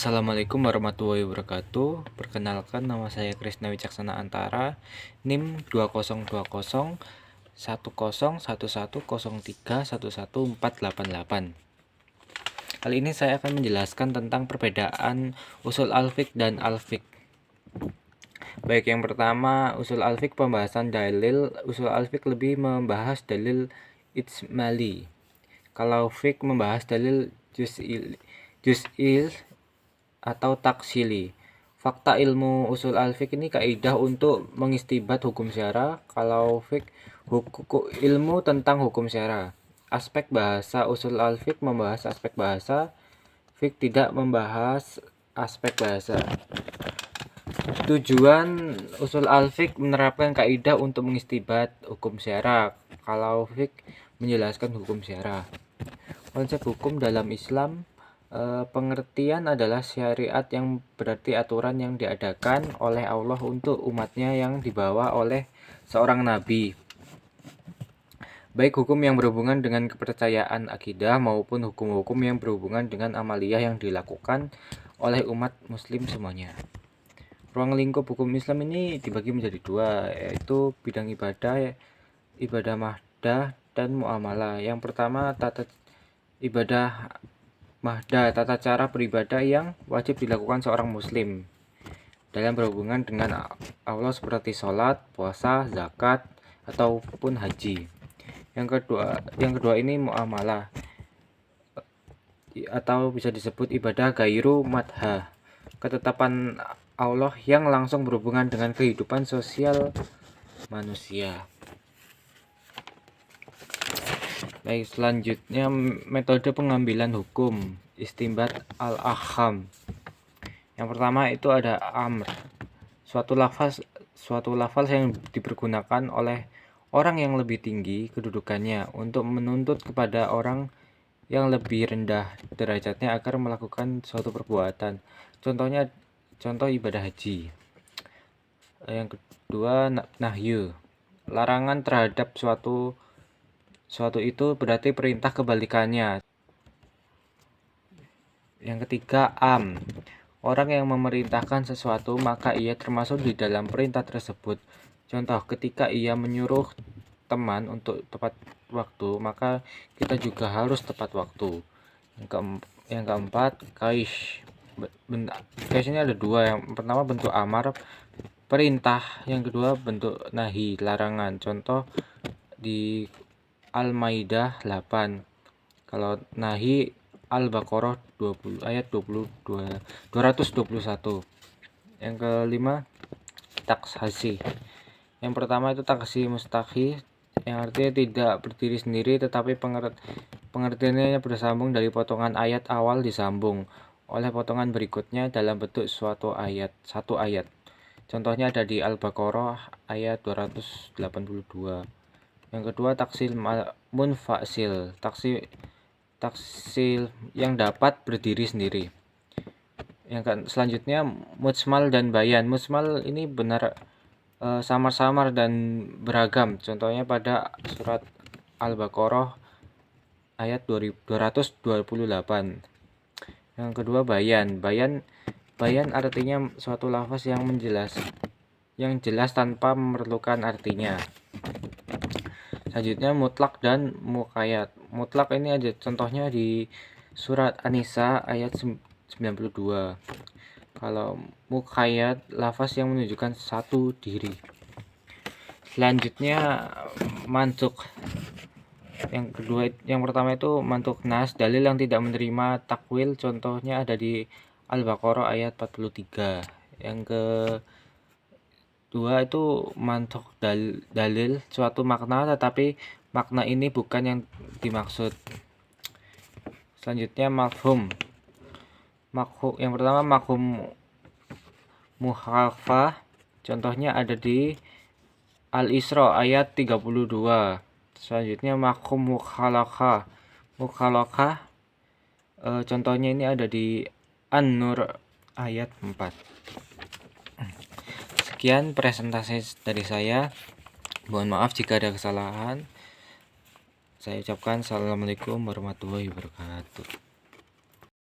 Assalamualaikum warahmatullahi wabarakatuh. Perkenalkan, nama saya Krisna Wicaksana Antara, NIM 2020101103111488. Kali ini saya akan menjelaskan tentang perbedaan usul al-fiqh dan al-fiqh. Baik, yang pertama, usul al-fiqh pembahasan dalil. Usul al-fiqh lebih membahas dalil ijmali. Kalau fiqh membahas dalil juz'il atau taksili. Fakta ilmu usul al-fiqh ini kaidah untuk mengistibat hukum syara. Kalau fiqh ilmu tentang hukum syara. Aspek bahasa usul al-fiqh membahas aspek bahasa. Fiqh tidak membahas aspek bahasa. Tujuan usul al-fiqh menerapkan kaidah untuk mengistibat hukum syara. Kalau fiqh menjelaskan hukum syara. Konsep hukum dalam Islam, pengertian adalah syariat yang berarti aturan yang diadakan oleh Allah untuk umatnya yang dibawa oleh seorang nabi. Baik hukum yang berhubungan dengan kepercayaan akidah maupun hukum-hukum yang berhubungan dengan amaliyah yang dilakukan oleh umat muslim semuanya. Ruang lingkup hukum Islam ini dibagi menjadi dua, yaitu bidang ibadah, ibadah mahdah, dan muamalah. Yang pertama, ibadah mahdah, tata cara beribadah yang wajib dilakukan seorang muslim dalam berhubungan dengan Allah seperti sholat, puasa, zakat, ataupun haji. Yang kedua ini muamalah, atau bisa disebut ibadah gairu madha, ketetapan Allah yang langsung berhubungan dengan kehidupan sosial manusia. Baik, selanjutnya metode pengambilan hukum, istinbat al-ahkam. Yang pertama itu ada amr, suatu lafaz yang dipergunakan oleh orang yang lebih tinggi kedudukannya untuk menuntut kepada orang yang lebih rendah derajatnya agar melakukan suatu perbuatan. Contoh ibadah haji. Yang kedua nahyu, larangan terhadap suatu itu berarti perintah kebalikannya. Yang ketiga orang yang memerintahkan sesuatu maka ia termasuk di dalam perintah tersebut. Contoh, ketika ia menyuruh teman untuk tepat waktu, maka kita juga harus tepat waktu. Yang keempat, kaish. Kaish ini ada dua. Yang pertama bentuk amar, perintah. Yang kedua bentuk nahi, larangan. Contoh di Al-Maidah 8. Kalau nahi Al-Baqarah 20 ayat 221. Yang kelima, taksasi. Yang pertama itu taksi mustaqi, yang artinya tidak berdiri sendiri tetapi pengertiannya bersambung dari potongan ayat awal disambung oleh potongan berikutnya dalam bentuk satu ayat. Contohnya ada di Al-Baqarah ayat 282. Yang kedua, taksil munfasil, taksil yang dapat berdiri sendiri. Yang selanjutnya mujmal dan bayan. Mujmal ini benar samar-samar dan beragam. Contohnya pada surat Al-Baqarah ayat 228. Yang kedua bayan. Bayan artinya suatu lafaz yang jelas tanpa memerlukan artinya. Selanjutnya mutlak dan muqayyad. Mutlak ini ada contohnya di surat An-Nisa ayat 92. Kalau muqayyad, lafaz yang menunjukkan satu diri. Selanjutnya mansukh. Yang pertama itu mantuk nas, dalil yang tidak menerima takwil. Contohnya ada di Al-Baqarah ayat 43. Yang kedua itu mantuk dalil suatu makna tetapi makna ini bukan yang dimaksud. Selanjutnya mafhum. Yang pertama mafhum mukhafafah. Contohnya ada di Al-Isra ayat 32. Selanjutnya mafhum mukhalaqah. Contohnya ini ada di An-Nur ayat 4. Sekian presentasi dari saya. Mohon maaf jika ada kesalahan. Saya ucapkan assalamualaikum warahmatullahi wabarakatuh.